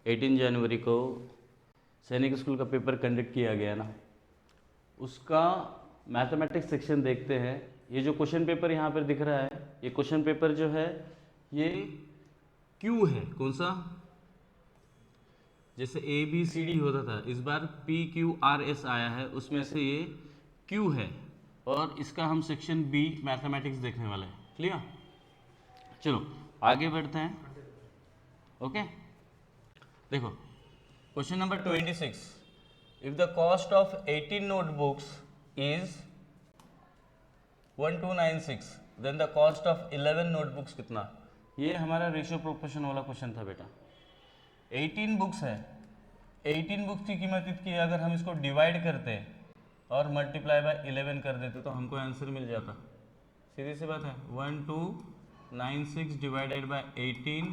18 जनवरी को सैनिक स्कूल का पेपर कंडक्ट किया गया ना, उसका मैथमेटिक्स सेक्शन देखते हैं। ये जो क्वेश्चन पेपर यहाँ पर दिख रहा है, ये क्वेश्चन पेपर जो है ये क्यू है। कौन सा? जैसे ए बी सी डी होता था, इस बार पी क्यू आर एस आया है, उसमें से ये क्यू है और इसका हम सेक्शन बी मैथमेटिक्स देखने वाले हैं। क्लियर? चलो आगे बढ़ते हैं। ओके, देखो question number 26, if the cost of 18 notebooks is 1296 then the cost of 11 notebooks कितना? ये हमारा रेशियो प्रोपोर्शन वाला क्वेश्चन था बेटा। 18 बुक्स है, 18 बुक्स की कीमत इतनी है, अगर हम इसको डिवाइड करते और मल्टीप्लाई बाय 11 कर देते तो हमको आंसर मिल जाता। सीधी सी बात है, 1296 डिवाइडेड बाय 18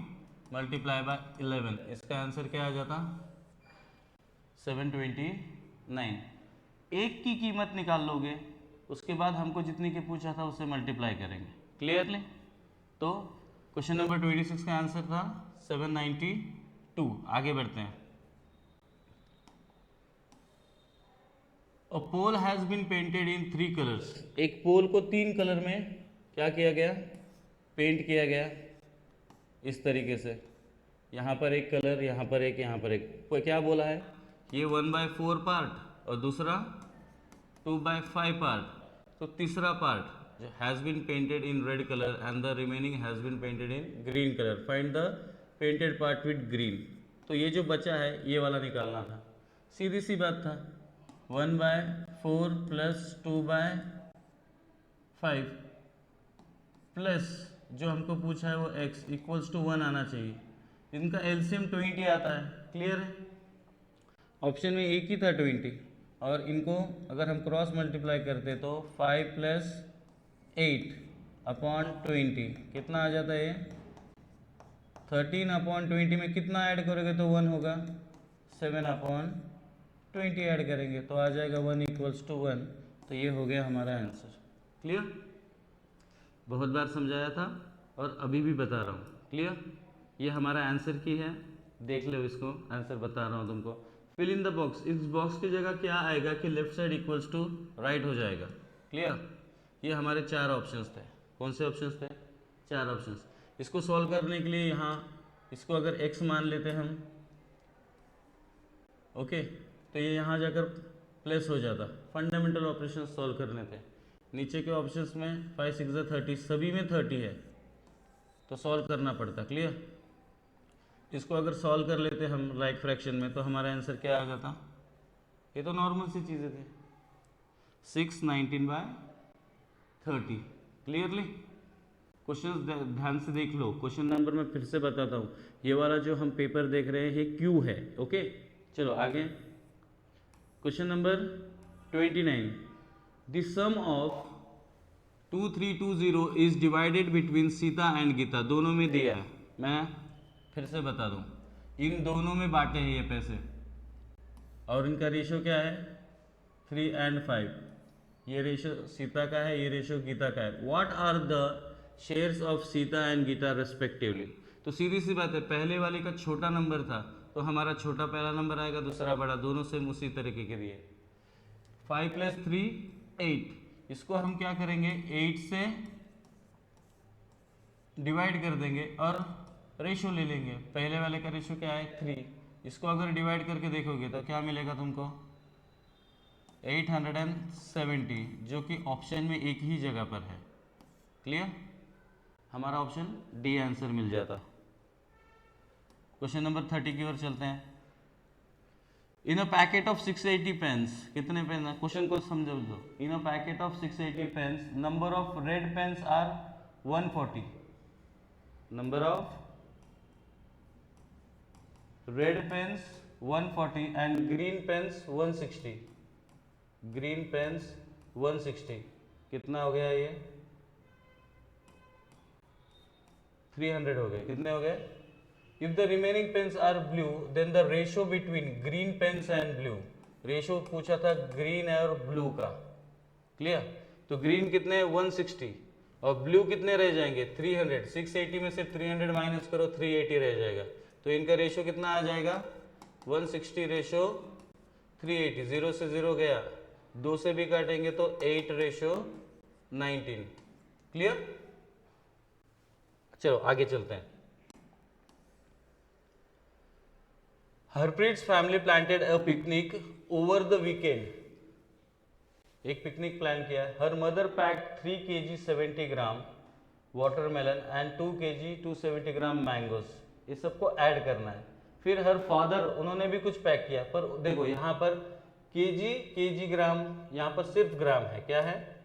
मल्टीप्लाई बाय 11, इसका आंसर क्या आ जाता? 729। एक की कीमत निकाल लोगे, उसके बाद हमको जितने की पूछा था उससे मल्टीप्लाई करेंगे। क्लियरली? तो क्वेश्चन नंबर 26 का आंसर था 792। आगे बढ़ते हैं। A pole has been painted in 3 colors। एक पोल को 3 कलर में क्या किया गया? पेंट किया गया इस तरीके से। यहाँ पर एक कलर, यहाँ पर एक, यहाँ पर एक। क्या बोला है? ये 1/4 पार्ट और दूसरा 2/5 पार्ट। तो तीसरा part has been painted in red colour and the remaining has been painted in green colour. Find the painted part with green. तो ये जो बचा है ये वाला निकालना था। सीधी सी बात था, 1/4 प्लस 2/5 प्लस जो हमको पूछा है वो x इक्वल्स टू 1 आना चाहिए। इनका एलसीएम 20 आता है। क्लियर है? ऑप्शन में एक ही था 20, और इनको अगर हम क्रॉस मल्टीप्लाई करते तो 5 प्लस 8/20 कितना आ जाता है? ये 13/20 में कितना ऐड करोगे तो 1 होगा? 7/20 ऐड करेंगे तो आ जाएगा 1 इक्वल्स टू 1। तो ये हो गया हमारा आंसर। क्लियर? बहुत बार समझाया था और अभी भी बता रहा हूँ। क्लियर? ये हमारा आंसर की है, देख लो इसको, आंसर बता रहा हूँ तुमको। Fill in the box. इस बॉक्स की जगह क्या आएगा कि left side equals to right हो जाएगा। क्लियर? ये हमारे 4 ऑप्शंस थे। कौन से ऑप्शंस थे? 4 ऑप्शंस। इसको सॉल्व करने के लिए यहाँ इसको अगर x मान लेते हम, ओके, तो ये यहाँ जाकर प्लस हो जाता। फंडामेंटल ऑपरेशन सॉल्व करने थे। नीचे के ऑप्शंस में 5 6 30, सभी में 30 है तो सॉल्व करना पड़ता। क्लियर? इसको अगर सॉल्व कर लेते हम लाइक फ्रैक्शन में तो हमारा आंसर क्या आ जाता? ये तो नॉर्मल सी चीज़ें थे। 6/19/30। क्लियरली? क्वेश्चन ध्यान से देख लो। क्वेश्चन नंबर मैं फिर से बताता हूँ, ये वाला जो हम पेपर देख रहे हैं ये क्यू है। ओके, चलो आगे। Question number 29, the sum of 2320 is divided between Sita and Gita. दोनों में दिया है, मैं फिर से बता दूं, इन दोनों में बांटे हैं ये पैसे और इनका रेशो क्या है? 3:5। ये रेशो सीता का है, ये रेशो गीता का है। What are the shares of Sita and Gita respectively? तो सीधी सी बात है, पहले वाले का छोटा नंबर था तो हमारा छोटा पहला नंबर आएगा, दूसरा बड़ा, दोनों सेम उसी तरीके के दिए। 5 + 3 8। इसको हम क्या करेंगे? 8 से डिवाइड कर देंगे और रेशो ले लेंगे। पहले वाले का रेशो क्या है? 3। इसको अगर डिवाइड करके देखोगे तो क्या मिलेगा तुमको? 870, जो कि ऑप्शन में एक ही जगह पर है। क्लियर? हमारा ऑप्शन डी आंसर मिल जाता। क्वेश्चन नंबर 30 की ओर चलते हैं। In a packet of 680 pens, कितने पेन है? क्वेश्चन को समझो लो। In a packet of 680 pens number of red pens are 140। Number of red pens 140 and green pens 160। Green pens 160 कितना हो गया? ये 300 हो गए। कितने हो गए? If the remaining pens are blue then the ratio between green pens and blue. Ratio पूछा था ग्रीन और ब्लू का। क्लियर? तो ग्रीन कितने? 160 और ब्लू कितने रह जाएंगे? 300। 680 में से 300 माइनस करो, 380 रह जाएगा। तो इनका रेशो कितना आ जाएगा 160 रेशो 380, 0 से 0 गया, 2 से भी काटेंगे तो 8 रेशो 19। क्लियर? चलो आगे चलते हैं। Harpreet's family planted a picnic over the weekend. एक पिकनिक प्लान किया है। Her mother packed 3 kg 70 gram watermelon and 2 kg 270 gram mangoes. ये सबको ऐड करना है। फिर हर फादर, उन्होंने भी कुछ पैक किया, पर देखो यहाँ पर केजी ग्राम, यहाँ पर सिर्फ ग्राम है, क्या है,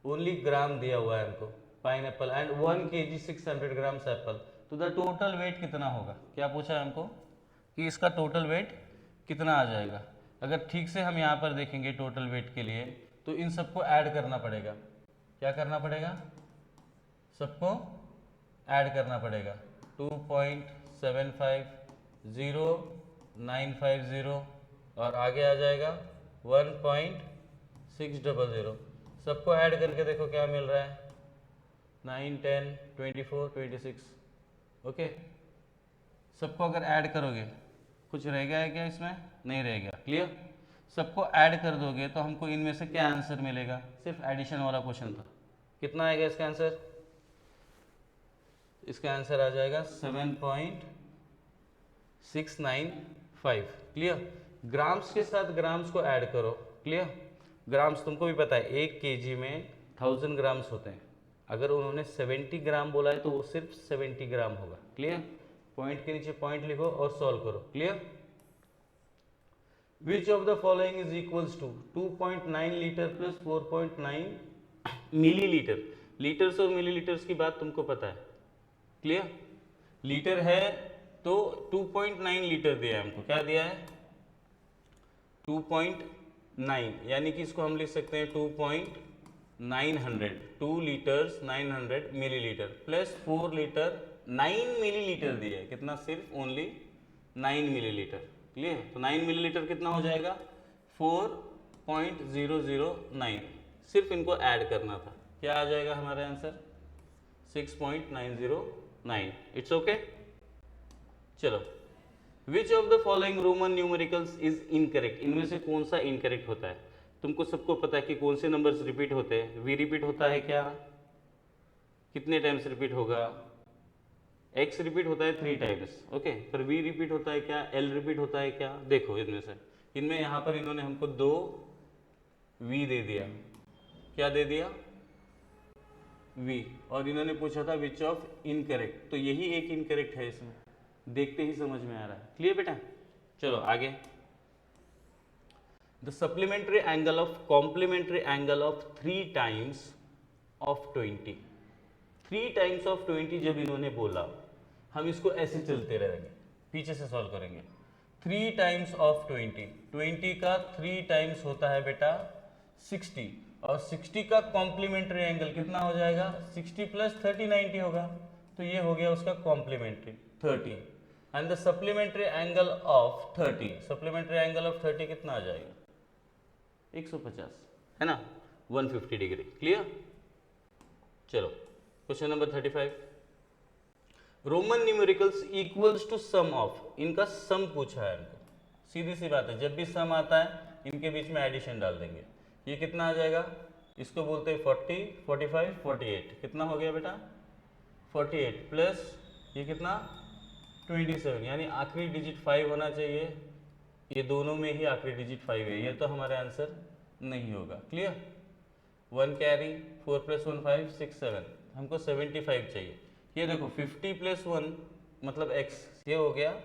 ओनली ग्राम दिया हुआ है हमको। Pineapple and 1 kg 600 gram Apple. तो द टोटल वेट कितना होगा, क्या पूछा है हमको कि इसका टोटल वेट कितना आ जाएगा। अगर ठीक से हम यहाँ पर देखेंगे टोटल वेट के लिए तो इन सबको ऐड करना पड़ेगा। क्या करना पड़ेगा, सबको ऐड करना पड़ेगा। 2.750,950 और आगे आ जाएगा 1.600। सबको ऐड करके देखो क्या मिल रहा है, 9, 10, 24, 26। ओके, सबको अगर ऐड करोगे कुछ रह गया है क्या इसमें, नहीं रह गया। क्लियर? सबको ऐड कर दोगे तो हमको इनमें से क्या आंसर मिलेगा, सिर्फ एडिशन वाला क्वेश्चन था। कितना आएगा इसका आंसर, इसका आंसर आ जाएगा 7.695। क्लियर? ग्राम्स के साथ ग्राम्स को ऐड करो। क्लियर? ग्राम्स तुमको भी पता है 1 kg में 1000 ग्राम्स होते हैं। अगर उन्होंने 70 ग्राम बोला है तो वो सिर्फ 70 ग्राम होगा। क्लियर? पॉइंट के नीचे पॉइंट लिखो और सॉल्व करो। Clear? Which of the following is equals to 2.9 litre plus 4.9 millilitre. Litres और मिलीलीटर्स की बात तुमको पता है। क्लियर? लीटर है तो 2.9 लीटर दिया है हमको, क्या दिया है 2.9, यानी कि इसको हम लिख सकते हैं 2.900, 2 litres 900 millilitre plus 4 litre 9 millilitre दिया है। कितना, सिर्फ ओनली 9 मिलीलीटर। क्लियर? तो 9 मिलीलीटर कितना हो जाएगा 4.009। सिर्फ इनको ऐड करना था, क्या आ जाएगा हमारा आंसर 6.909। It's okay. चलो, which of the following roman numericals is incorrect. इनमें से कौन सा इनकरेक्ट होता है। तुमको सबको पता है कि कौन से नंबर्स रिपीट होते हैं। वी रिपीट होता है क्या, कितने टाइम्स रिपीट होगा, एक्स रिपीट होता है 3 टाइम्स। ओके, पर वी रिपीट होता है क्या, एल रिपीट होता है क्या। देखो इनमें से, इनमें यहाँ पर इन्होंने हमको 2 वी दे दिया, क्या दे दिया वी, और इन्होंने पूछा था विच ऑफ इनकरेक्ट, तो यही एक इनकरेक्ट है इसमें, देखते ही समझ में आ रहा है। क्लियर बेटा? चलो आगे। The supplementary angle of complementary angle of 3 times of 20। 3 times of 20 जब इन्होंने बोला, हम इसको ऐसे चलते रहेंगे, पीछे से सॉल्व करेंगे। 3 टाइम्स ऑफ 20, 20 का 3 टाइम्स होता है बेटा 60, और 60 का कॉम्प्लीमेंट्री एंगल कितना हो जाएगा 60 प्लस 30 90 होगा, तो ये हो गया उसका complementary 30। And the supplementary angle of 30, supplementary angle of 30 कितना आ जाएगा 150, है ना, 150 डिग्री। क्लियर? चलो question number 35। Roman numericals equals to sum of, इनका सम पूछा है हमको। सीधी सी बात है, जब भी सम आता है इनके बीच में एडिशन डाल देंगे। ये कितना आ जाएगा, इसको बोलते हैं 40, 45, 48। कितना हो गया बेटा 48 प्लस ये कितना 27, यानी आखिरी डिजिट 5 होना चाहिए। ये दोनों में ही आखिरी डिजिट 5 है, ये तो हमारा आंसर नहीं होगा। क्लियर? 1 कैरी, 4 प्लस 1 5, 6 7, हमको 75 चाहिए। ये देखो 50 प्लस 1 मतलब x, ये हो गया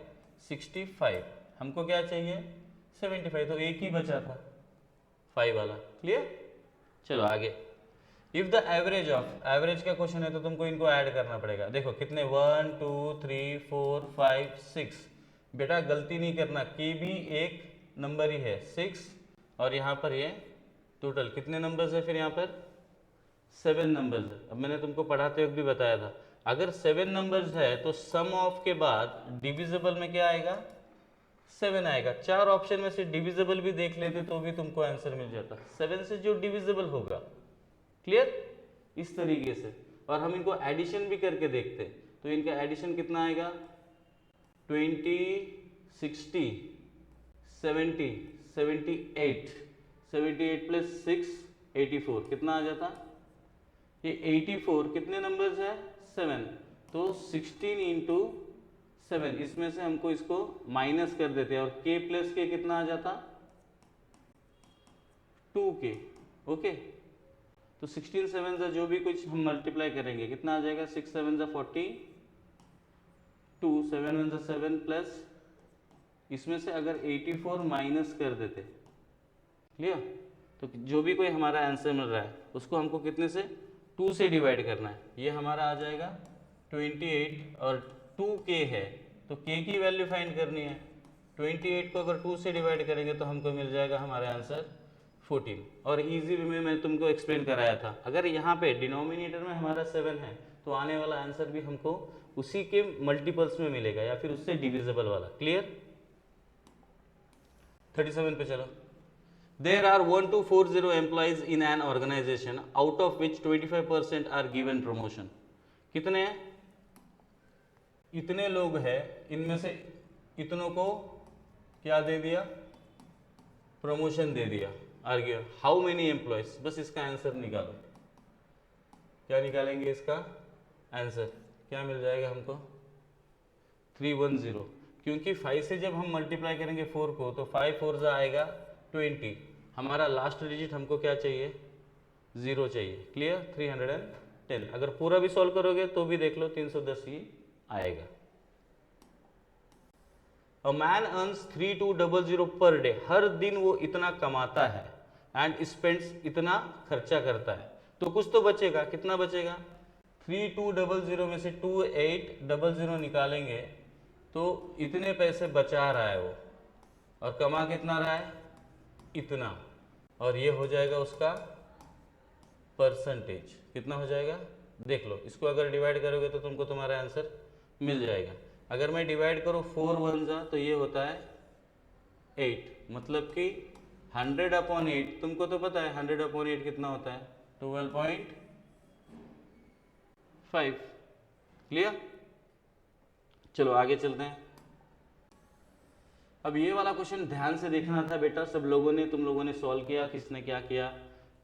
65, हमको क्या चाहिए 75, तो एक ही बचा था 5 वाला। क्लियर? चलो आगे। If the average of, average का क्वेश्चन है तो तुमको इनको ऐड करना पड़ेगा। देखो कितने 1 2 3 4 5 6, बेटा गलती नहीं करना, के भी एक नंबर ही है 6, और यहाँ पर ये टोटल कितने नंबर्स है, फिर यहाँ पर 7 नंबर्स है। अब मैंने तुमको पढ़ाते वक्त भी बताया था, अगर 7 नंबर्स है तो सम ऑफ के बाद डिविजिबल में क्या आएगा 7 आएगा। 4 ऑप्शन में से डिविजिबल भी देख लेते तो भी तुमको आंसर मिल जाता, 7 से जो डिविजिबल होगा। क्लियर? इस तरीके से, और हम इनको एडिशन भी करके देखते, तो इनका एडिशन कितना आएगा 20, 60, 70, 78, 78 प्लस 6, 84, कितना आ जाता? ये 84 कितने नंबर्स है? 7, तो 16 इंटू 7, इसमें से हमको इसको माइनस कर देते हैं और k प्लस के कितना आ जाता? 2k। ओके, तो 16 7 से जो भी कुछ हम मल्टीप्लाई करेंगे कितना आ जाएगा? 6 7 से 40, 2 7 1 से 7 प्लस इसमें से अगर 84 माइनस कर देते, क्लियर, तो जो भी कोई हमारा आंसर मिल रहा है उसको हमको कितने से? 2 से डिवाइड करना है। ये हमारा आ जाएगा 28 और 2k है तो k की वैल्यू फाइंड करनी है। 28 को अगर 2 से डिवाइड करेंगे तो हमको मिल जाएगा हमारा आंसर 14। और इजी वे में मैं तुमको एक्सप्लेन कराया था, अगर यहाँ पे डिनोमिनेटर में हमारा 7 है तो आने वाला आंसर भी हमको उसी के मल्टीपल्स में मिलेगा या फिर उससे डिविजिबल वाला। क्लियर? 37 पे चलो। There are 1240 employees in an organization, out of which 25% are given promotion. कितने हैं? इतने लोग हैं, इनमें से इतनों को क्या दे दिया? प्रमोशन दे दिया। आर्ग्यू हाउ मेनी एम्प्लॉयज, बस इसका आंसर निकालो। क्या निकालेंगे इसका आंसर? क्या मिल जाएगा हमको? 310, क्योंकि 5 से जब हम मल्टीप्लाई करेंगे 4 को तो 5 4 आएगा 20। हमारा लास्ट डिजिट हमको क्या चाहिए? 0 चाहिए। क्लियर? 310। अगर पूरा भी सॉल्व करोगे तो भी देख लो 310 ही आएगा। A man earns 3200 per day, हर दिन वो इतना कमाता है, एंड स्पेंड्स इतना खर्चा करता है, तो कुछ तो बचेगा। कितना बचेगा? 3200 में से 2800 निकालेंगे तो इतने पैसे बचा रहा है वो, और कमा कितना रहा है? इतना, और ये हो जाएगा उसका परसेंटेज। कितना हो जाएगा? देख लो, इसको अगर डिवाइड करोगे तो तुमको तुम्हारा आंसर मिल जाएगा। अगर मैं डिवाइड करूँ 4 1 जा तो ये होता है 8, मतलब कि 100/8, तुमको तो पता है 100/8 कितना होता है? 12.5। क्लियर? चलो आगे चलते हैं। अब ये वाला क्वेश्चन ध्यान से देखना था बेटा, सब लोगों ने, तुम लोगों ने सॉल्व किया, किसने क्या किया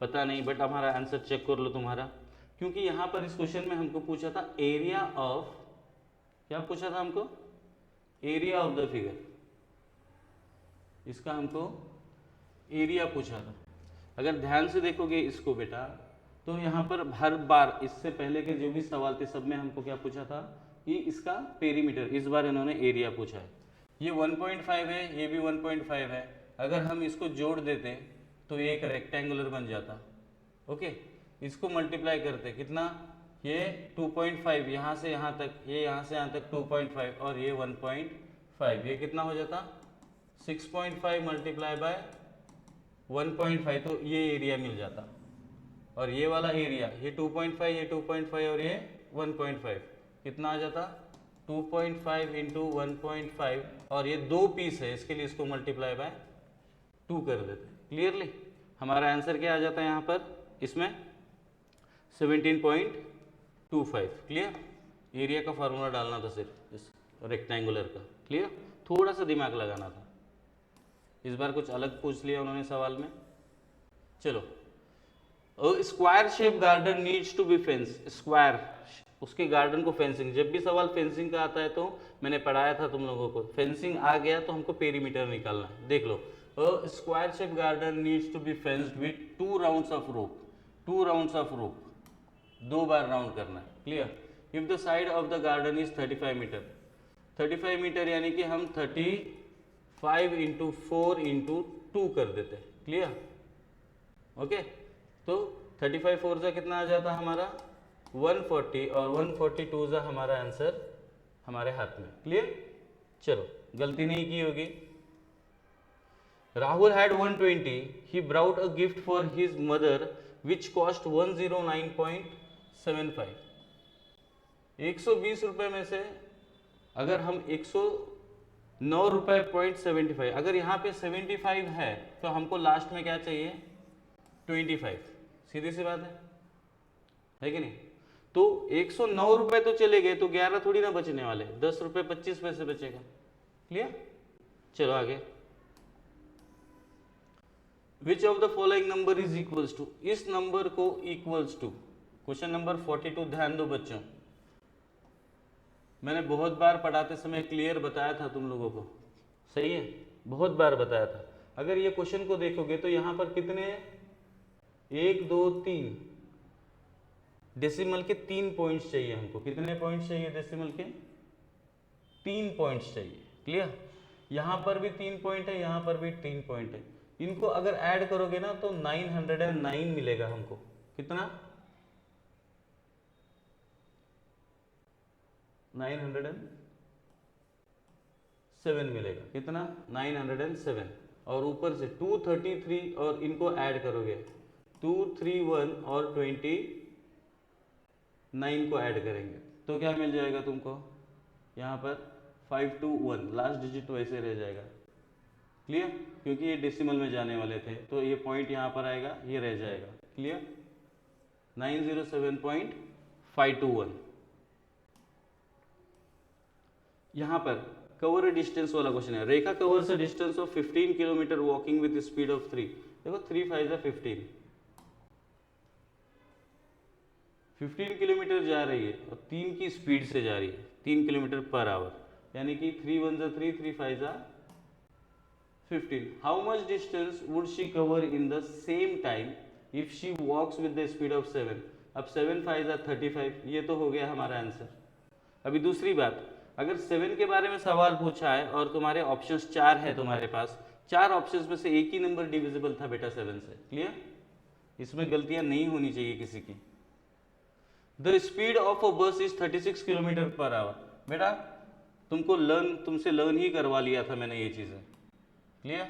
पता नहीं, बट हमारा आंसर चेक कर लो तुम्हारा, क्योंकि यहाँ पर इस क्वेश्चन में हमको पूछा था एरिया ऑफ, क्या पूछा था हमको? Area of the figure. इसका हमको एरिया पूछा था। अगर ध्यान से देखोगे इसको बेटा तो यहाँ पर हर बार इससे पहले के जो भी सवाल थे सब में हमको क्या पूछा था कि इसका पेरीमीटर, इस बार इन्होंने एरिया पूछा है। ये 1.5 है, ये भी 1.5 है, अगर हम इसको जोड़ देते तो ये एक रेक्टेंगुलर बन जाता। ओके, इसको मल्टीप्लाई करते कितना? ये 2.5, यहाँ से यहाँ तक, ये यहाँ से यहाँ तक 2.5 और ये 1.5, ये कितना हो जाता? 6.5 मल्टीप्लाई बाय 1.5, तो ये एरिया मिल जाता। और ये वाला एरिया, ये 2.5, ये 2.5 और ये 1.5, कितना आ जाता? 2.5 इंटू 1.5, और ये 2 पीस है, इसके लिए इसको मल्टीप्लाई बाय 2 कर देते। क्लियरली हमारा आंसर क्या आ जाता है यहाँ पर? इसमें 17.25। क्लियर? एरिया का फार्मूला डालना था सिर्फ इस रेक्टेंगुलर का। क्लियर? थोड़ा सा दिमाग लगाना था। इस बार कुछ अलग पूछ लिया उन्होंने सवाल में। चलो, square shape garden needs to be fence, square, उसके गार्डन को फेंसिंग, जब भी सवाल फेंसिंग का आता है तो मैंने पढ़ाया था तुम लोगों को, फेंसिंग आ गया तो हमको पेरीमीटर निकालना है। देख लो, square shape garden needs to be fenced with 2 rounds of rope, 2 rounds of rope, 2 बार राउंड करना है। Clear? If the side of the garden is 35 metre, 35 metre यानी कि हम 35 इंटू 4 इंटू 2 कर देते। क्लियर? ओके, तो 35 4 से कितना आ जाता हमारा? 140, और 142 जा हमारा आंसर हमारे हाथ में। क्लियर? चलो, गलती नहीं की होगी। Rahul had 120, he brought a gift for his mother which cost 109.75। 120 रुपए में से अगर हम 109 रुपए .75, अगर यहाँ पे 75 है तो हमको लास्ट में क्या चाहिए? 25। सीधी सी बात है कि नहीं? तो 109 रुपए तो चले गए, तो 11 थोड़ी ना बचने वाले, 10 रुपए 25 पैसे बचेगा। क्लियर? चलो आगे, which of the following number is equals to, इस नंबर को इक्वल्स टू, क्वेश्चन नंबर 42, ध्यान दो बच्चों, मैंने बहुत बार पढ़ाते समय क्लियर बताया था तुम लोगों को, सही है, बहुत बार बताया था। अगर ये क्वेश्चन को देखोगे तो यहां पर कितने हैं, 1 2 3 डेसिमल के 3 पॉइंट्स चाहिए हमको। कितने पॉइंट्स चाहिए डेसिमल के? 3 पॉइंट्स चाहिए। क्लियर? यहां पर भी 3 पॉइंट है, यहां पर भी 3 पॉइंट है। इनको अगर ऐड करोगे ना तो 909 मिलेगा हमको। कितना? 907 मिलेगा। कितना? 907। और ऊपर से 233 और इनको ऐड करोगे 231 और 29 को ऐड करेंगे तो क्या मिल जाएगा तुमको? यहाँ पर 521, लास्ट डिजिट वैसे रह जाएगा। क्लियर? क्योंकि ये डेसिमल में जाने वाले थे तो ये पॉइंट यहाँ पर आएगा, ये रह जाएगा। क्लियर? 907.521। यहाँ पर कवर डिस्टेंस वाला क्वेश्चन है। Rekha covers a distance of 15 kilometre walking with speed of 3। देखो 3 5 15, 15 किलोमीटर जा रही है और 3 की स्पीड से जा रही है, 3 किलोमीटर पर आवर, यानी कि 3 1 3, 3 5 15। How much distance would she cover in the same time if she walks with the speed of 7। अब 7 5 35, ये तो हो गया हमारा आंसर। अभी दूसरी बात, अगर 7 के बारे में सवाल पूछा है और तुम्हारे ऑप्शंस 4 है तुम्हारे पास, 4 ऑप्शंस में से एक ही नंबर डिविजिबल था बेटा 7 से। क्लियर? इसमें गलतियां नहीं होनी चाहिए किसी की। द स्पीड ऑफ अ बस इज 36 किलोमीटर पर आवर। बेटा तुमसे लर्न ही करवा लिया था मैंने ये चीजें। क्लियर?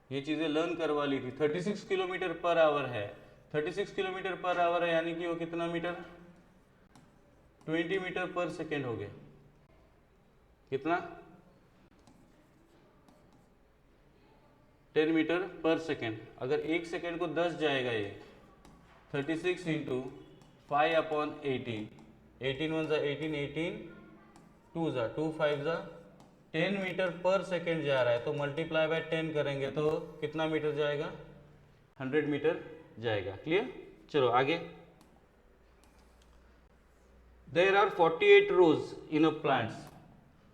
ये चीजें लर्न करवा ली थी। 36 किलोमीटर पर आवर है, 36 किलोमीटर पर आवर है यानी कि वो कितना मीटर? 20 मीटर पर सेकेंड हो गया। कितना? 10 मीटर पर सेकेंड। अगर 1 सेकेंड को 10 जाएगा ये 36 इंटू 5 अपॉन 18, 18 1 18, 18 2 2 5 10 मीटर पर सेकेंड जा रहा है तो मल्टीप्लाई बाय 10 करेंगे तो कितना मीटर जाएगा? 100 मीटर जाएगा। क्लियर? चलो आगे। There are 48 rows in a plants।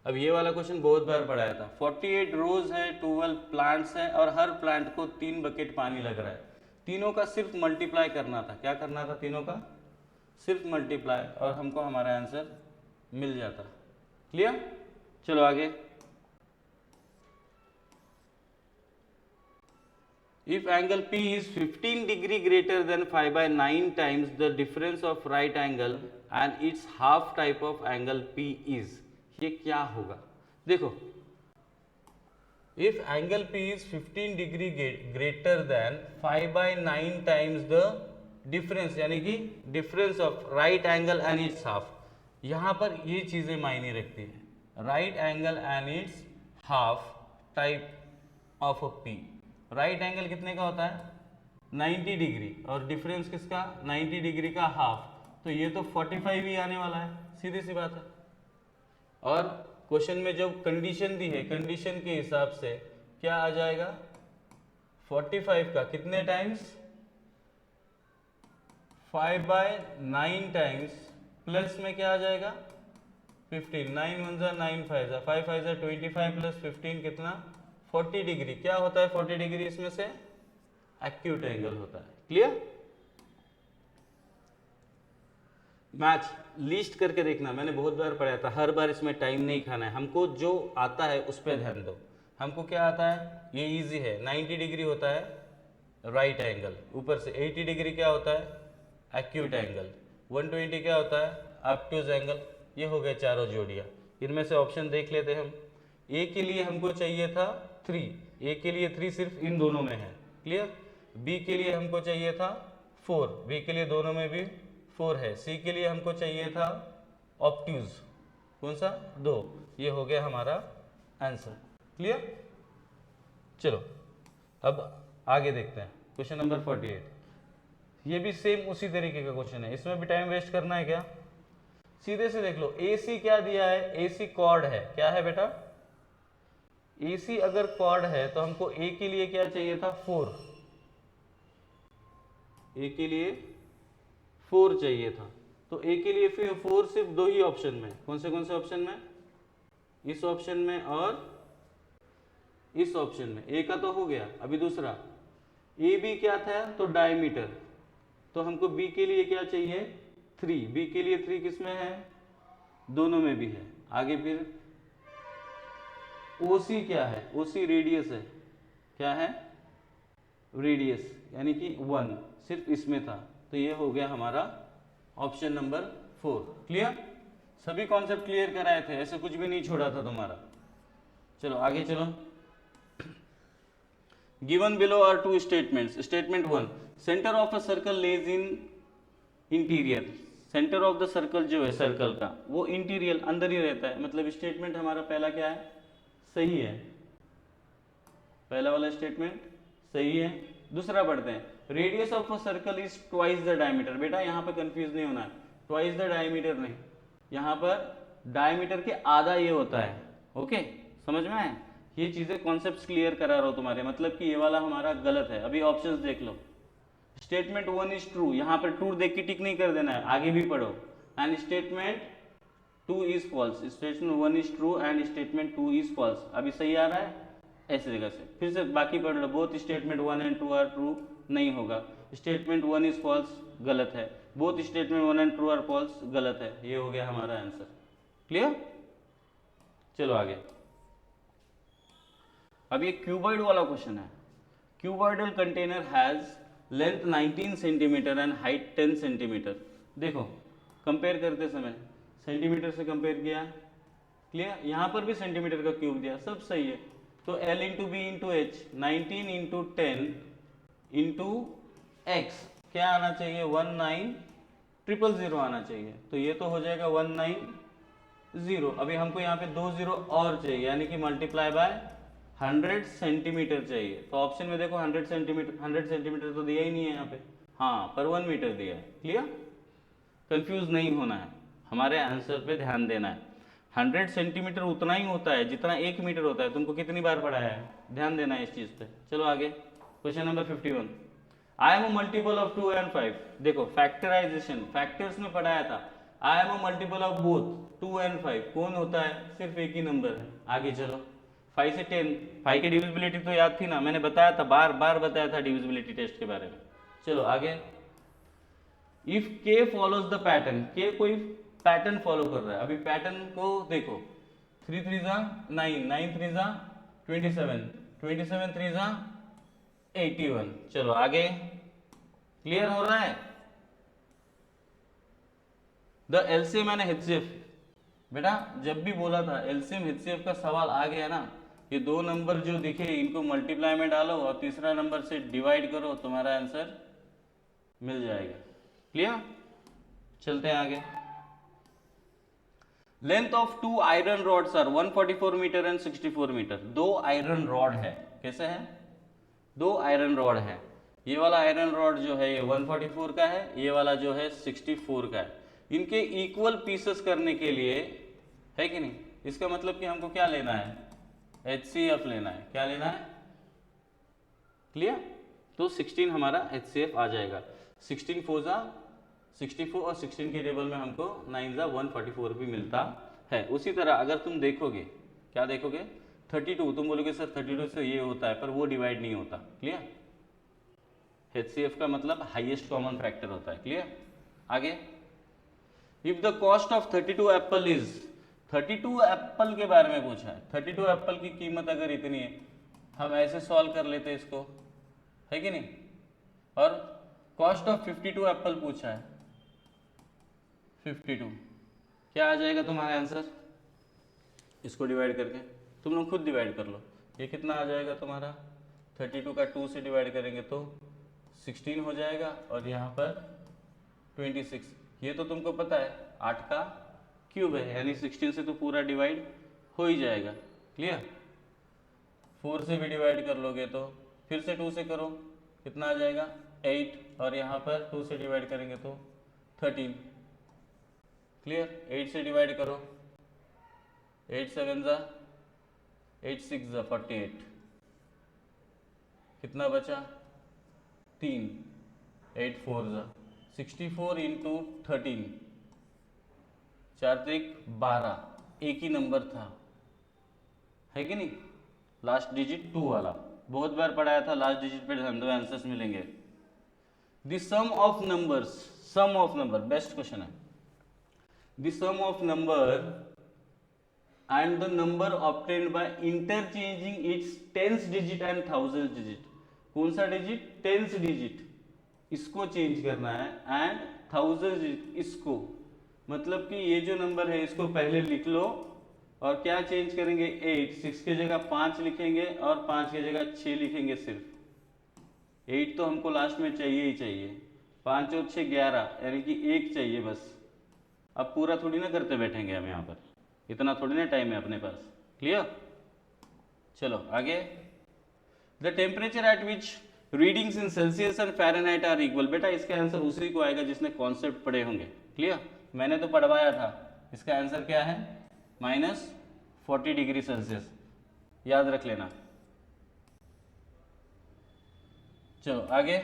अब ये वाला क्वेश्चन बहुत बार पढ़ाया था। 48 रोज है, 12 प्लांट्स है और हर प्लांट को 3 बकेट पानी लग रहा है। तीनों का सिर्फ मल्टीप्लाई करना था। क्या करना था? तीनों का सिर्फ मल्टीप्लाई और हमको हमारा आंसर मिल जाता। क्लियर? चलो आगे। If angle P is 15 degree greater than 5 by 9 times the difference of right angle and its half type of angle P is, ये क्या होगा? देखो, if angle P is 15 degree greater than 5 by 9 times the difference, यानी कि difference of right angle and its half, यहाँ पर ये चीजें मायने रखती है। right angle and its half type of a P। Right angle कितने का होता है? 90 डिग्री और डिफरेंस किसका? 90 डिग्री का हाफ, तो ये तो 45 ही आने वाला है, सीधी सी बात है। और क्वेश्चन में जब कंडीशन दी है, कंडीशन के हिसाब से क्या आ जाएगा? 45 का कितने टाइम्स? 5 बाय 9 टाइम्स प्लस में क्या आ जाएगा? 15, 9 1 9 5 5 5 25 प्लस 15 कितना? 40 डिग्री। क्या होता है 40 डिग्री? इसमें से एक्यूट एंगल होता है। क्लियर? मैच लिस्ट करके देखना, मैंने बहुत बार पढ़ाया था, हर बार इसमें टाइम नहीं खाना है हमको, जो आता है उस पर ध्यान दो। हमको क्या आता है? ये इजी है। 90 डिग्री होता है राइट एंगल, ऊपर से 80 डिग्री क्या होता है? एक्यूट एंगल, 120 क्या होता है? Obtuse angle. ये हो गए चारों जोड़ियां। इनमें से ऑप्शन देख लेते हैं हम। ए के लिए हमको चाहिए था 3, ए के लिए 3 सिर्फ इन दोनों में है। क्लियर? बी के लिए हमको चाहिए था 4, बी के लिए दोनों में भी 4 है। सी के लिए हमको चाहिए था ऑब्ट्यूज, कौन सा? 2। ये हो गया हमारा आंसर। क्लियर? चलो अब आगे देखते हैं क्वेश्चन नंबर 48। ये भी सेम उसी तरीके का क्वेश्चन है, इसमें भी टाइम वेस्ट करना है क्या? सीधे से देख लो, AC क्या दिया है, AC कॉर्ड है, क्या है बेटा, AC अगर कॉर्ड है तो हमको A के लिए क्या चाहिए था, 4, A के लिए 4 चाहिए था। तो A के लिए फिर 4 सिर्फ दो ही ऑप्शन में, कौन से ऑप्शन में, इस ऑप्शन में और इस ऑप्शन में। A का तो हो गया, अभी दूसरा AB क्या था, तो डायमीटर, तो हमको B के लिए क्या चाहिए, 3, B के लिए 3 किस में है, दोनों में भी है। आगे फिर OC क्या है, OC रेडियस है, क्या है, रेडियस, यानी कि 1 सिर्फ इसमें था। तो ये हो गया हमारा ऑप्शन नंबर 4। क्लियर, सभी कॉन्सेप्ट क्लियर कराए थे, ऐसे कुछ भी नहीं छोड़ा था तुम्हारा। चलो आगे चलो। Given below are 2 statements. Statement 1, centre of a circle lies in interior. Centre of the circle जो है सर्कल का, वो इंटीरियर अंदर ही रहता है। मतलब स्टेटमेंट हमारा पहला क्या है, सही है, पहला वाला स्टेटमेंट सही है। दूसरा पढ़ते हैं, radius of a circle is twice the diameter. बेटा यहाँ पे कंफ्यूज नहीं होना है, ट्वाइस द डायमीटर नहीं, यहाँ पर डायमीटर के आधा ये होता है। ओके, समझ में आए, ये चीजें कॉन्सेप्ट्स क्लियर करा रहा हूं तुम्हारे, मतलब कि ये वाला हमारा गलत है। अभी ऑप्शंस देख लो, स्टेटमेंट 1 इज ट्रू, यहाँ पर ट्रू देख के टिक नहीं कर देना है, आगे भी पढ़ो। And statement 2 is false, statement 1 is true and statement 2 is false. अभी सही आ रहा है, ऐसे जगह से फिर से बाकी पढ़ लो। Both statement 1 and 2 are true, नहीं होगा। स्टेटमेंट 1 इज फॉल्स, गलत है। Both statement 1 and 2 are false, गलत है। ये हो गया हमारा आंसर। क्लियर, चलो आगे। अब ये क्यूबॉइड वाला क्वेश्चन है। Cuboidal container has length 19 centimetre and height 10 centimetre. देखो कंपेयर करते समय सेंटीमीटर से कंपेयर किया, क्लियर, यहाँ पर भी सेंटीमीटर का क्यूब दिया, सब सही है। तो L into B into H, 19 into 10 into X क्या आना चाहिए, 19000 आना चाहिए। तो ये तो हो जाएगा 190। अभी हमको यहाँ पे 2 0 और चाहिए, यानी कि मल्टीप्लाई बाय 100 सेंटीमीटर चाहिए। तो ऑप्शन में देखो 100 सेंटीमीटर तो दिया ही नहीं है यहाँ पे, हाँ पर 1 मीटर दिया है। क्लियर, कंफ्यूज नहीं होना है, हमारे आंसर पे ध्यान देना है। 100 सेंटीमीटर उतना ही होता है जितना 1 मीटर होता है। तुमको कितनी बार पढ़ाया है, ध्यान देना है इस चीज पे। चलो आगे, question number 51, I am a multiple of 2 and 5। देखो फैक्टराइजेशन, फैक्टर्स में पढ़ाया था। I am a multiple of both 2 and 5 कौन होता है, सिर्फ एक ही नंबर है। आगे चलो, 5 से 10, 5 की डिविजिबिलिटी तो याद थी ना, मैंने बताया था, बार बार बताया था डिविजिबिलिटी टेस्ट के बारे में। चलो आगे, इफ के फॉलोज द पैटर्न, के कोई पैटर्न फॉलो कर रहा है। अभी पैटर्न को देखो, 3 3 जा 9, 9 3 जा 27, 27 3 जा 81। चलो आगे, क्लियर हो रहा है। द एलसीएम एंड एचसीएफ, बेटा जब भी बोला था एलसीएम एचसीएफ का सवाल आ गया ना, ये दो नंबर जो दिखे इनको मल्टीप्लाई में डालो और तीसरा नंबर से डिवाइड करो, तुम्हारा आंसर मिल जाएगा। क्लियर, चलते हैं आगे। Length of 2 iron rods are 144 metre and 64 metre. 2 iron rod है, कैसे है, 2 आयरन रॉड है। ये वाला आयरन रॉड जो है ये 144 का है, ये वाला जो है 64 का है। इनके इक्वल पीसेस करने के लिए, है कि नहीं, इसका मतलब कि हमको क्या लेना है, HCF लेना है। क्या लेना है, क्लियर, तो 16 हमारा HCF आ जाएगा। 16 4 जा 64 और 16 के टेबल में हमको 9 जा 144 भी मिलता है। उसी तरह अगर तुम देखोगे, क्या देखोगे, 32, तुम बोलोगे सर 32 से ये होता है, पर वो डिवाइड नहीं होता। क्लियर, HCF का मतलब हाईएस्ट कॉमन फैक्टर होता है। क्लियर, आगे, if the cost of 32 Apple is, 32 Apple के बारे में पूछा है। 32 एप्पल की कीमत अगर इतनी है, हम ऐसे सॉल्व कर लेते इसको, है कि नहीं। और कॉस्ट ऑफ 52 एप्पल पूछा है, 52 क्या आ जाएगा तुम्हारा आंसर, इसको डिवाइड करके तुम लोग खुद डिवाइड कर लो। ये कितना आ जाएगा तुम्हारा, 32 का 2 से डिवाइड करेंगे तो 16 हो जाएगा, और यहाँ पर 26। ये तो तुमको पता है 8 का क्यूब है, यानी 16 से तो पूरा डिवाइड हो ही जाएगा। क्लियर, 4 से भी डिवाइड कर लोगे तो फिर से 2 से करो, कितना आ जाएगा 8, और यहाँ पर 2 से डिवाइड करेंगे तो 13। क्लियर। 8 से डिवाइड करो, 8 7 ज़ा 8 6 ज़ा 48, कितना बचा 3, 8 4 ज़ा 64 इंटू 13, 4 त्रिक 12, एक ही नंबर था, है कि नहीं, लास्ट डिजिट 2 वाला, बहुत बार पढ़ाया था, लास्ट डिजिट पे ध्यान दो, आंसर्स मिलेंगे। The sum of numbers, sum of number best question है। The sum of number and the number obtained by interchanging its tens digit and thousand digit, कौन सा डिजिट, टेंस डिजिट, इसको change करना है, एंड थाउजेंड डिजिट इसको, मतलब कि ये जो नंबर है इसको पहले लिख लो और क्या चेंज करेंगे, 8, 6 की जगह 5 लिखेंगे और 5 की जगह 6 लिखेंगे सिर्फ, 8 तो हमको लास्ट में चाहिए ही चाहिए, 5 और 6 11, यानी कि 1 चाहिए बस। अब पूरा थोड़ी ना करते बैठेंगे हम यहाँ पर, इतना थोड़ी ना टाइम है अपने पास, क्लियर। चलो आगे। The temperature at which readings in Celsius and Fahrenheit are equal, बेटा इसका आंसर उसी को आएगा जिसने कॉन्सेप्ट पढ़े होंगे, क्लियर, मैंने तो पढ़वाया था। इसका आंसर क्या है, -40 डिग्री सेल्सियस, याद रख लेना। चलो आगे।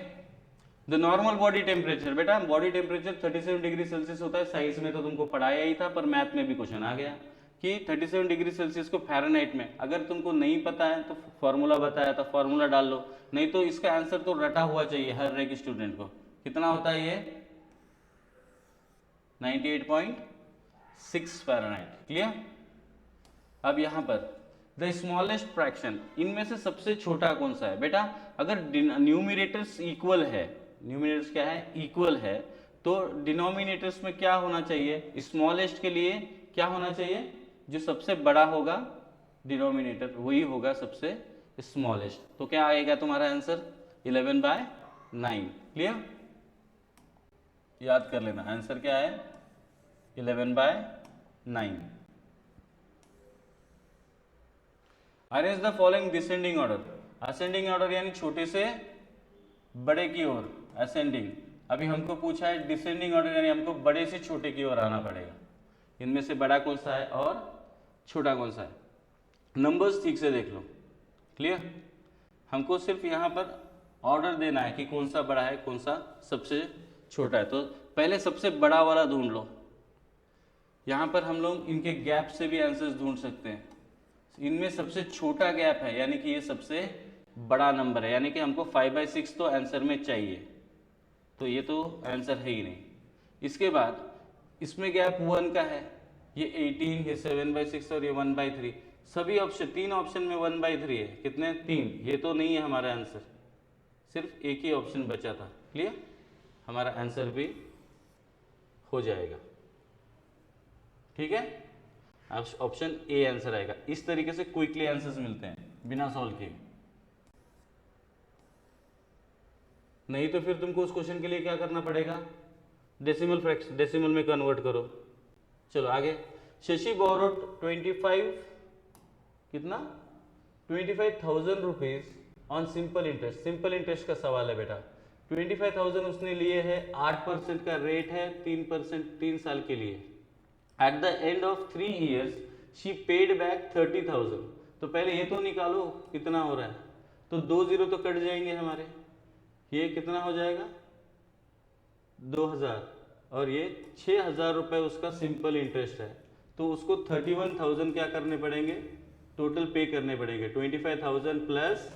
द नॉर्मल बॉडी टेम्परेचर, बेटा बॉडी टेम्परेचर 37 डिग्री सेल्सियस होता है, साइंस में तो तुमको पढ़ाया ही था, पर मैथ में भी क्वेश्चन आ गया कि 37 डिग्री सेल्सियस को फ़ारेनहाइट में, अगर तुमको नहीं पता है तो फॉर्मूला बताया था, फॉर्मूला डाल लो, नहीं तो इसका आंसर तो रटा हुआ चाहिए हर एक स्टूडेंट को। कितना होता है ये, 98.6 फ़ारेनहाइट, क्लियर। अब यहाँ पर द स्मॉलेस्ट फ्रैक्शन, इनमें से सबसे छोटा कौन सा है, बेटा अगर न्यूमिनेटर्स इक्वल है, न्यूमिनेटर्स क्या है, इक्वल है, तो डिनोमिनेटर्स में क्या होना चाहिए, स्मॉलेस्ट के लिए क्या होना चाहिए, जो सबसे बड़ा होगा डिनोमिनेटर वही होगा सबसे स्मॉलेस्ट, तो क्या आएगा तुम्हारा आंसर 11/9, क्लियर, याद कर लेना आंसर क्या है 11/9। Arrange the following descending order, ascending order यानी छोटे से बड़े की ओर, असेंडिंग। अभी हमको पूछा है डिसेंडिंग ऑर्डर, यानी हमको बड़े से छोटे की ओर आना पड़ेगा, इनमें से बड़ा कौन सा है और छोटा कौन सा है। नंबर्स ठीक से देख लो, क्लियर, हमको सिर्फ यहाँ पर ऑर्डर देना है कि कौन सा बड़ा है कौन सा सबसे छोटा है, तो पहले सबसे बड़ा वाला ढूंढ लो। यहाँ पर हम लोग इनके गैप से भी आंसर्स ढूंढ सकते हैं, इनमें सबसे छोटा गैप है यानी कि ये सबसे बड़ा नंबर है, यानी कि हमको 5/6 तो आंसर में चाहिए, तो ये तो आंसर है ही नहीं। इसके बाद इसमें गैप 1 का है, ये 18, ये 7/6 और ये 1/3, सभी ऑप्शन 3 ऑप्शन में 1/3 है, कितने 3, ये तो नहीं है हमारा आंसर, सिर्फ एक ही ऑप्शन बचा था, क्लियर, हमारा आंसर भी हो जाएगा, ठीक है, ऑप्शन ए आंसर आएगा। इस तरीके से क्विकली आंसर्स मिलते हैं बिना सॉल्व किए, नहीं तो फिर तुमको उस क्वेश्चन के लिए क्या करना पड़ेगा, डेसिमल फ्रैक्शन, डेसिमल में कन्वर्ट करो। चलो आगे। शशि बोरोड 25, कितना 25,000 rupees on simple interest, simple interest का सवाल है बेटा, 25,000 उसने लिए है, 8% का रेट है, 3% 3 साल के लिए। At the end of 3 years she paid back 30,000, तो पहले ये तो निकालो कितना हो रहा है, तो 2 0 तो कट जाएंगे हमारे, ये कितना हो जाएगा 2000, और ये 6,000 रुपये उसका सिंपल इंटरेस्ट है, तो उसको 31,000 क्या करने पड़ेंगे, टोटल पे करने पड़ेंगे, 25,000 प्लस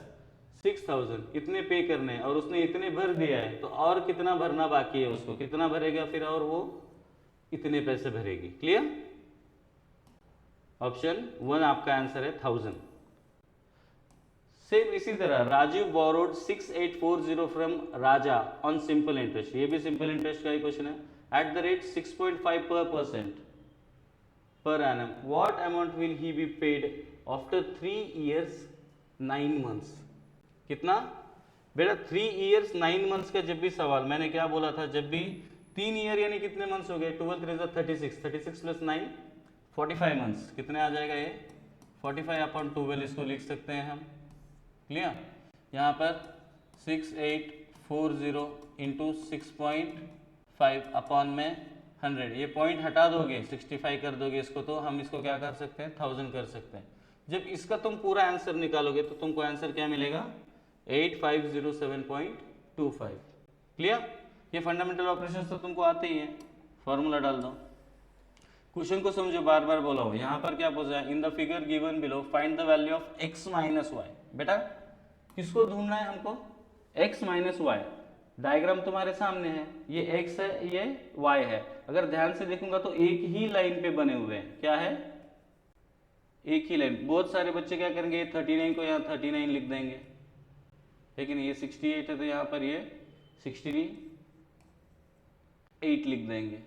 6,000 इतने पे करने हैं, और उसने इतने भर दिया है, तो और कितना भरना बाकी है उसको, कितना भरेगा फिर, और वो इतने पैसे भरेगी, क्लियर। ऑप्शन 1 आपका आंसर है 1000। सेम इसी तरह Rajiv borrowed 6840 from Raja on simple interest, ये भी सिंपल इंटरेस्ट का ही क्वेश्चन है, at the rate 6.5% per annum, what amount will he be paid after 3 years 9 months, कितना बेटा 3 years 9 months का जब भी सवाल, मैंने क्या बोला था, जब भी 3 ईयर यानी कितने मंथ्स हो गए, 12 3 36, 36 प्लस 9 45 मंथ्स, कितने आ जाएगा ये 45/12, इसको लिख सकते हैं हम, क्लियर। यहाँ पर 6840 इंटू 6.5 अपॉन में 100, ये पॉइंट हटा दोगे 65 कर दोगे इसको, तो हम इसको क्या कर सकते हैं 1000 कर सकते हैं। जब इसका तुम पूरा आंसर निकालोगे तो तुमको आंसर क्या मिलेगा 8507.25। क्लियर? ये फंडामेंटल ऑपरेशन तो तुमको आते ही हैं, फॉर्मूला डाल दो। क्वेश्चन को समझो, बार बार बोला हो। यहाँ पर क्या पूछा है, in the figure given below find the value of x minus Y. बेटा किसको ढूंढना है हमको, x माइनस वाई। डायग्राम तुम्हारे सामने है, ये x है ये y है। अगर ध्यान से देखूंगा तो एक ही लाइन पे बने हुए हैं, क्या है एक ही लाइन। बहुत सारे बच्चे क्या करेंगे 39 को यहाँ 39 लिख देंगे, लेकिन ये 68 है तो यहाँ पर ये 68 लिख देंगे।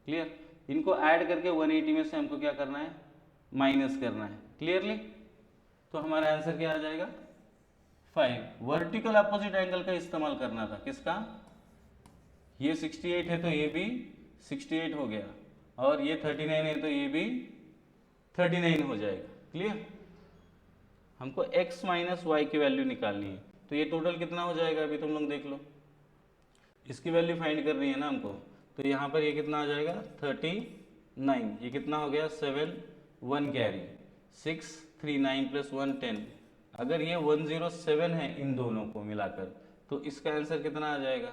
क्लियर? इनको ऐड करके 180 में से हमको क्या करना है माइनस करना है। क्लियरली? तो हमारा आंसर क्या आ जाएगा 5। वर्टिकल अपोजिट एंगल का इस्तेमाल करना था, किसका, ये 68 है तो ये भी 68 हो गया, और ये 39 है तो ये भी 39 हो जाएगा। क्लियर? हमको x माइनस वाई की वैल्यू निकालनी है, तो ये टोटल कितना हो जाएगा अभी तुम लोग देख लो। इसकी वैल्यू फाइंड करनी है ना हमको, तो यहाँ पर ये कितना आ जाएगा 39, ये कितना हो गया 7 1 कैरी 6 3 9 प्लस 1 10। अगर ये 107 है इन दोनों को मिलाकर, तो इसका आंसर कितना आ जाएगा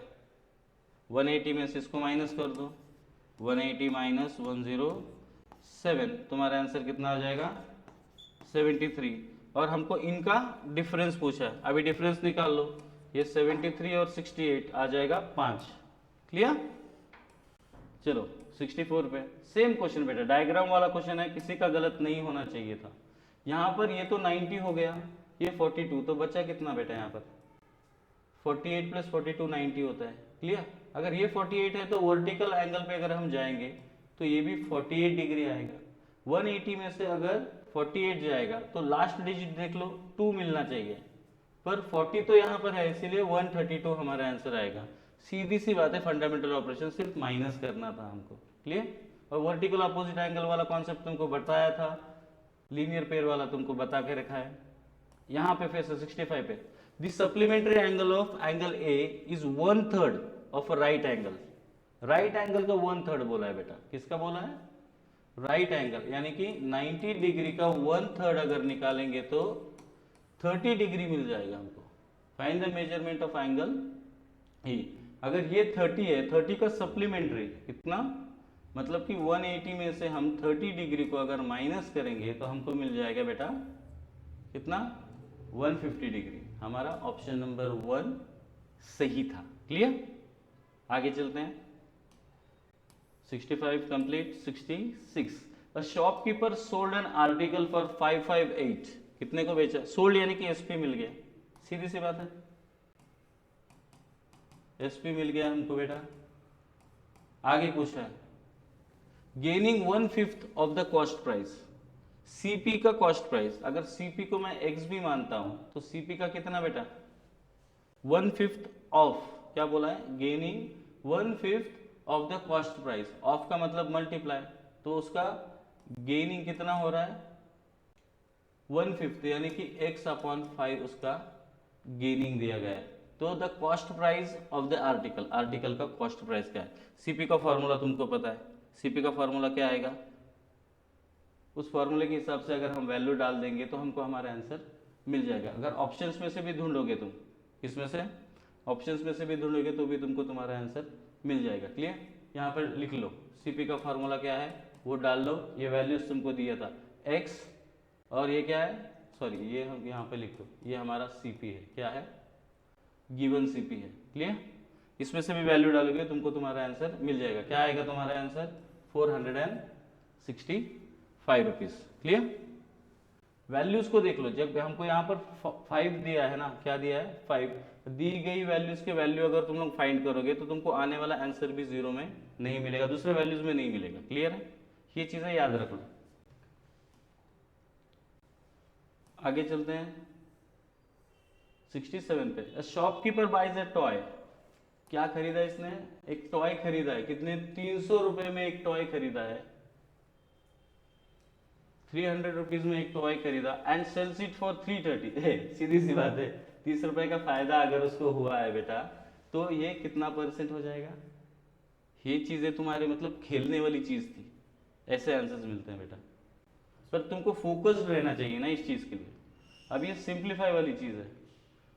180 में से इसको माइनस कर दो, 180 माइनस 107, तुम्हारा आंसर कितना आ जाएगा 73। और हमको इनका डिफरेंस पूछा है, अभी डिफरेंस निकाल लो। ये 73 और 68 आ जाएगा 5। क्लियर? चलो 64 पे सेम क्वेश्चन बेटा, डायग्राम वाला क्वेश्चन है, किसी का गलत नहीं होना चाहिए था। यहाँ पर ये तो 90 हो गया, ये 42, तो बचा कितना बेटा यहाँ पर 48 प्लस 42 90 होता है। क्लियर? अगर ये 48 है तो वर्टिकल एंगल पे अगर हम जाएंगे तो ये भी 48 डिग्री आएगा। 180 में से अगर 48 जाएगा तो लास्ट डिजिट देख लो 2 मिलना चाहिए, पर 40 तो यहाँ पर है, इसीलिए 132 हमारा आंसर आएगा। सीधी सी बात है, फंडामेंटल ऑपरेशन सिर्फ माइनस करना था हमको। क्लियर? और वर्टिकल अपोजिट एंगल वाला कॉन्सेप्ट तुमको बताया था, लीनियर पेयर वाला तुमको बता के रखा है। यहाँ पे फिर 65 पे the supplementary angle of angle A is 1/3 of a right angle. Right angle का 1/3 बोला है बेटा, किसका बोला है राइट एंगल, यानी कि 90 डिग्री का 1/3 अगर निकालेंगे तो 30 डिग्री मिल जाएगा हमको। Find the measurement of angle A. अगर ये 30 है, 30 का सप्लीमेंट्री कितना, मतलब कि 180 में से हम 30 डिग्री को अगर माइनस करेंगे तो हमको मिल जाएगा बेटा कितना 150 डिग्री। हमारा ऑप्शन नंबर 1 सही था। क्लियर? आगे चलते हैं। 65 complete. 66 a shopkeeper sold an article for 558। कितने को बेचा, सोल्ड यानी कि एसपी मिल गया, सीधी सी बात है, एसपी मिल गया हमको बेटा। आगे पूछा है gaining 1/5 of the cost price. CP का कॉस्ट प्राइस, अगर सीपी को मैं एक्स भी मानता हूं तो सीपी का कितना बेटा 1/5 ऑफ, क्या बोला है gaining 1/5 of the cost price. Of का मतलब मल्टीप्लाई, तो उसका गेनिंग कितना हो रहा है 1/5, यानी कि x/5 उसका गेनिंग दिया गया है। तो the cost price of the article, article का कॉस्ट प्राइस क्या है। सीपी का फॉर्मूला तुमको पता है, सीपी का फॉर्मूला क्या आएगा, उस फॉर्मूले के हिसाब से अगर हम वैल्यू डाल देंगे तो हमको हमारा आंसर मिल जाएगा। अगर ऑप्शंस में से भी ढूंढोगे तुम, किसमें से ऑप्शंस में से भी ढूंढोगे तो भी तुमको तुम्हारा आंसर मिल जाएगा। क्लियर? यहाँ पर लिख लो सीपी का फॉर्मूला क्या है वो डाल लो, ये वैल्यूज तुमको दिया था x, और ये क्या है, सॉरी ये हम यहाँ पे लिख दो, ये हमारा सीपी है, क्या है गिवन सीपी है। क्लियर? इसमें से भी वैल्यू डालोगे तुमको तुम्हारा आंसर मिल जाएगा। क्या आएगा तुम्हारा आंसर 465 रुपीज। क्लियर? वैल्यूज को देख लो, जब हमको यहाँ पर 5 दिया है ना, क्या दिया है 5, दी गई वैल्यूज के वैल्यू अगर तुम लोग फाइंड करोगे तो तुमको आने वाला आंसर भी 0 में नहीं मिलेगा, दूसरे वैल्यूज में नहीं मिलेगा। क्लियर है? ये चीजें याद रख लो। आगे चलते हैं 67 पे शॉपकीपर बाइज ए टॉय। क्या खरीदा इसने, एक टॉय खरीदा है, कितने 300 रुपए में एक टॉय खरीदा है, 300 रुपीज में एक टॉय खरीदा एंड सेल्स इट फॉर 330। सीधी सी बात है, 30 रुपए का फायदा अगर उसको हुआ है बेटा तो ये कितना % हो जाएगा, ये चीज़ें तुम्हारे मतलब खेलने वाली चीज़ थी, ऐसे आंसर्स मिलते हैं बेटा। पर तुमको फोकस्ड रहना चाहिए ना इस चीज़ के लिए। अब ये सिंप्लीफाई वाली चीज़ है,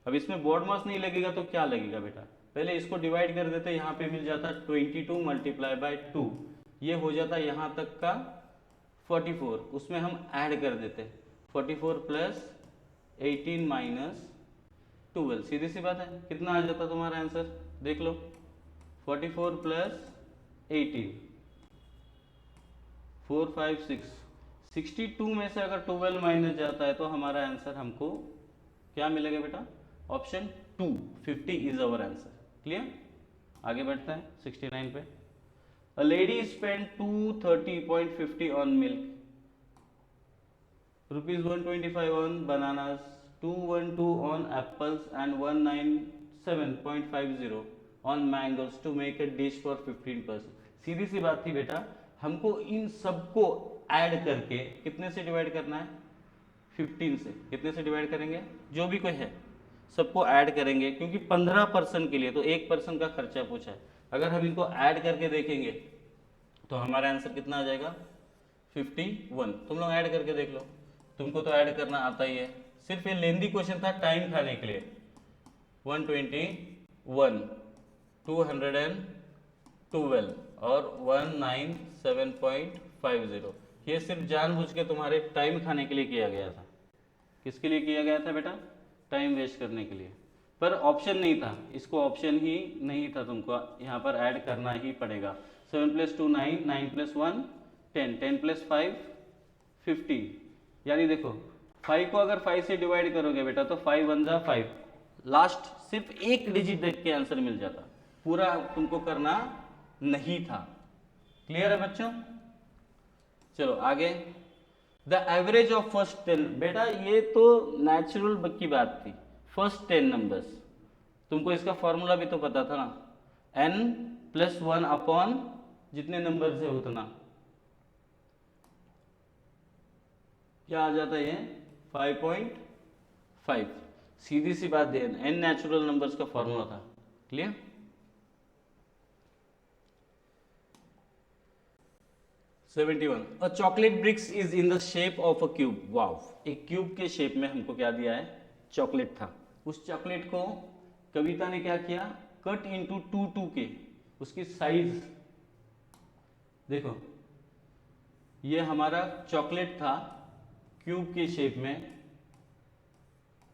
अब इसमें बोर्ड मास नहीं लगेगा तो क्या लगेगा बेटा, पहले इसको डिवाइड कर देते, यहाँ पे मिल जाता 22 मल्टीप्लाई बाय 2, ये हो जाता यहाँ तक का 44, उसमें हम ऐड कर देते 44 प्लस 18 माइनस 12, सीधी सी बात है, कितना आ जाता तुम्हारा आंसर देख लो, 44 प्लस 18 4 5 6 62 में से अगर 12 माइनस जाता है तो हमारा आंसर हमको क्या मिलेगा बेटा, option 2 50 is our answer. Clear, आगे बढ़ते हैं 69 पे। A lady spend 230.50 on milk, rupees 125 on bananas, 212 on apples and 197.50 on mangoes to make a dish for 15 person. सीधी सी बात थी बेटा, हमको इन सबको ऐड करके कितने से डिवाइड करना है, 15 से। कितने से डिवाइड करेंगे, जो भी कोई है सबको ऐड करेंगे, क्योंकि 15 पर्सन के लिए तो 1 पर्सन का खर्चा पूछा है। अगर हम इनको ऐड करके देखेंगे तो हमारा आंसर कितना आ जाएगा, 51। तुम लोग ऐड करके देख लो, तुमको तो ऐड करना आता ही है, सिर्फ ये लेंदी क्वेश्चन था टाइम खाने के लिए। 121 212 और 197.50, ये सिर्फ जानबूझ के तुम्हारे टाइम खाने के लिए किया गया था। किसके लिए किया गया था बेटा, टाइम वेस्ट करने के लिए। पर ऑप्शन नहीं था, इसको ऑप्शन ही नहीं था, तुमको यहाँ पर ऐड करना ही पड़ेगा। 7 + 2 9, 9 + 1 10, 10 + 5 15, यानी देखो 5 को अगर 5 से डिवाइड करोगे बेटा तो 5 1 जा 5, लास्ट सिर्फ एक डिजिट देख के आंसर मिल जाता, पूरा तुमको करना नहीं था। क्लियर है बच्चों, चलो आगे। द एवरेज ऑफ फर्स्ट 10, बेटा ये तो नेचुरल की बात थी, फर्स्ट 10 नंबर्स, तुमको इसका फॉर्मूला भी तो पता था ना, n + 1 अपॉन जितने नंबर है उतना, क्या आ जाता है ये 5.5, सीधी सी बात है, n नेचुरल नंबर्स का फॉर्मूला था। Clear, a chocolate bricks is in the shape of a cube. Wow, एक क्यूब के शेप में हमको क्या दिया है, चॉकलेट था। उस चॉकलेट को कविता ने क्या किया, कट इनटू 2 के, उसकी साइज देखो, ये हमारा चॉकलेट था क्यूब के शेप में,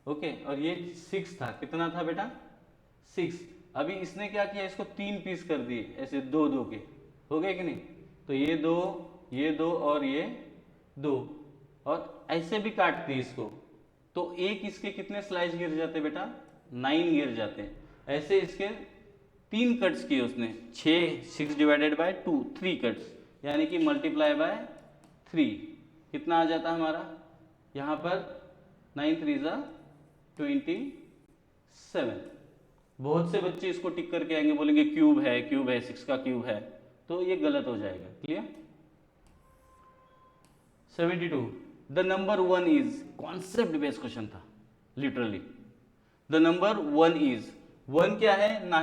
ओके, और ये 6 था, कितना था बेटा 6। अभी इसने क्या किया, इसको 3 पीस कर दिए, ऐसे 2 के, हो गए कि नहीं, तो ये 2 और ये 2, और ऐसे भी काटते इसको, तो एक इसके कितने स्लाइस गिर जाते बेटा, 9 गिर जाते हैं। ऐसे इसके 3 कट्स किए उसने, 6 डिवाइडेड बाय 2 3 कट्स, यानी कि मल्टीप्लाई बाय 3, कितना आ जाता हमारा यहाँ पर 9 3 जा 27। बहुत से बच्चे इसको टिक करके आएंगे, बोलेंगे क्यूब है 6 का क्यूब है, तो ये गलत हो जाएगा। Clear, 72 the number 1 is, concept based question था लिटरली। द नंबर 1 इज, 1 क्या है, ना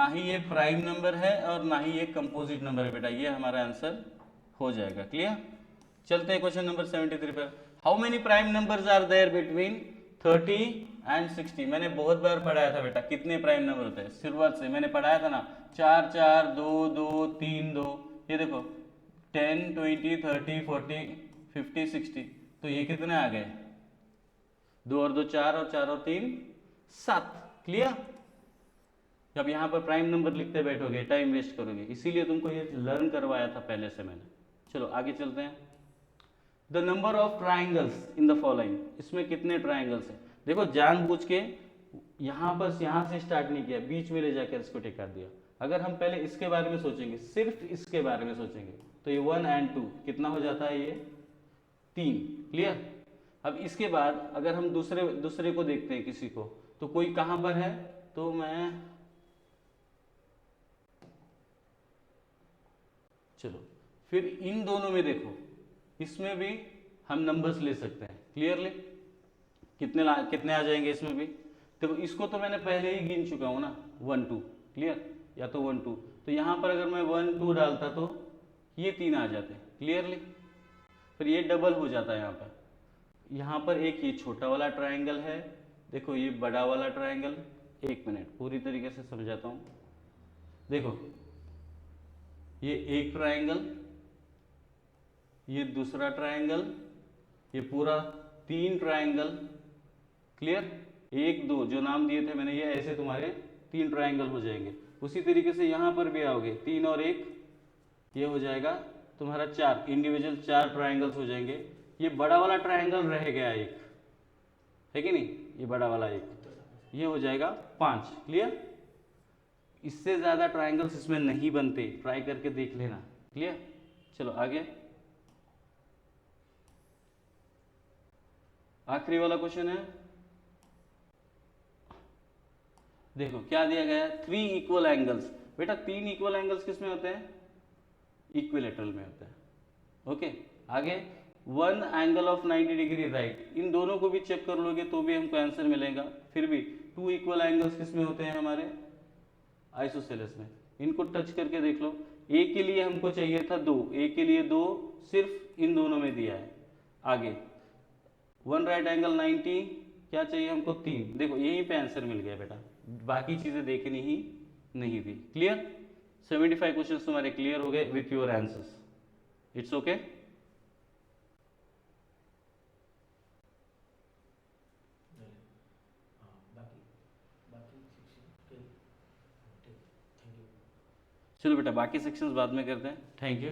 ही ये प्राइम नंबर है और ना ही ये कंपोजिट नंबर है बेटा, ये हमारा आंसर हो जाएगा। क्लियर, चलते हैं क्वेश्चन नंबर 73 पर। How many prime numbers are there between 30 and 60। मैंने बहुत बार पढ़ाया था बेटा, कितने प्राइम नंबर होते हैं, शुरुआत से मैंने पढ़ाया था ना, 4 4 2 2 3 2, ये देखो 10 20 30 40 50 60, तो ये कितने आ गए, 2 और 2 4 और 4 और 3 7। क्लियर, जब यहाँ पर प्राइम नंबर लिखते बैठोगे टाइम वेस्ट करोगे, इसीलिए तुमको ये लर्न करवाया था पहले से मैंने। चलो आगे चलते हैं। The number of triangles in the following, इसमें कितने ट्राइंगल्स हैं, देखो जानबूझ के यहाँ से स्टार्ट नहीं किया, बीच में ले जाकर इसको टिका दिया। अगर हम पहले इसके बारे में सोचेंगे, सिर्फ इसके बारे में सोचेंगे, तो ये 1 और 2 कितना हो जाता है, ये 3। क्लियर, अब इसके बाद अगर हम दूसरे को देखते हैं किसी को, तो कोई कहां पर है, तो मैं चलो फिर इन दोनों में देखो, इसमें भी हम नंबर्स ले सकते हैं। क्लियरली, कितने आ जाएंगे इसमें भी, तो इसको तो मैंने पहले ही गिन चुका हूं ना 1 2। क्लियर, या तो 1 2। तो यहाँ पर अगर मैं 1 2 डालता तो ये 3 आ जाते क्लियरली, फिर ये डबल हो जाता है यहाँ पर। यहाँ पर एक ये छोटा वाला ट्रायंगल है, देखो ये बड़ा वाला ट्रायंगल। एक मिनट पूरी तरीके से समझाता हूँ। देखो ये एक ट्रायंगल, ये दूसरा ट्रायंगल, ये पूरा 3 ट्रायंगल। क्लियर? 1 2 जो नाम दिए थे मैंने, ये ऐसे तुम्हारे 3 ट्रायंगल हो जाएंगे। उसी तरीके से यहाँ पर भी आओगे, 3 और 1 ये हो जाएगा तुम्हारा 4, इंडिविजुअल 4 ट्रायंगल्स हो जाएंगे। ये बड़ा वाला ट्रायंगल रह गया एक, है कि नहीं, ये बड़ा वाला एक, ये हो जाएगा 5। क्लियर? इससे ज्यादा ट्रायंगल्स इसमें नहीं बनते, ट्राई करके देख लेना। क्लियर? चलो आगे, आखिरी वाला क्वेश्चन है। देखो क्या दिया गया है, 3 इक्वल एंगल्स। बेटा 3 इक्वल एंगल्स किस में होते हैं, इक्विलेटरल में होता है। ओके आगे, 1 एंगल ऑफ 90 डिग्री राइट। इन दोनों को भी चेक कर लोगे तो भी हमको आंसर मिलेगा। फिर भी 2 इक्वल एंगल्स किस में होते हैं, हमारे आइसोसेलेस में। इनको टच करके देख लो। ए के लिए हमको चाहिए था 2, ए के लिए 2 सिर्फ इन दोनों में दिया है। आगे 1 राइट एंगल 90, क्या चाहिए हमको 3। देखो यहीं पे आंसर मिल गया बेटा, बाकी चीजें देखनी ही नहीं थी। क्लियर? 75 क्वेश्चन तुम्हारे क्लियर हो गए with your answers. It's okay. चलो बेटा बाकी सेक्शंस बाद में करते हैं। Thank you.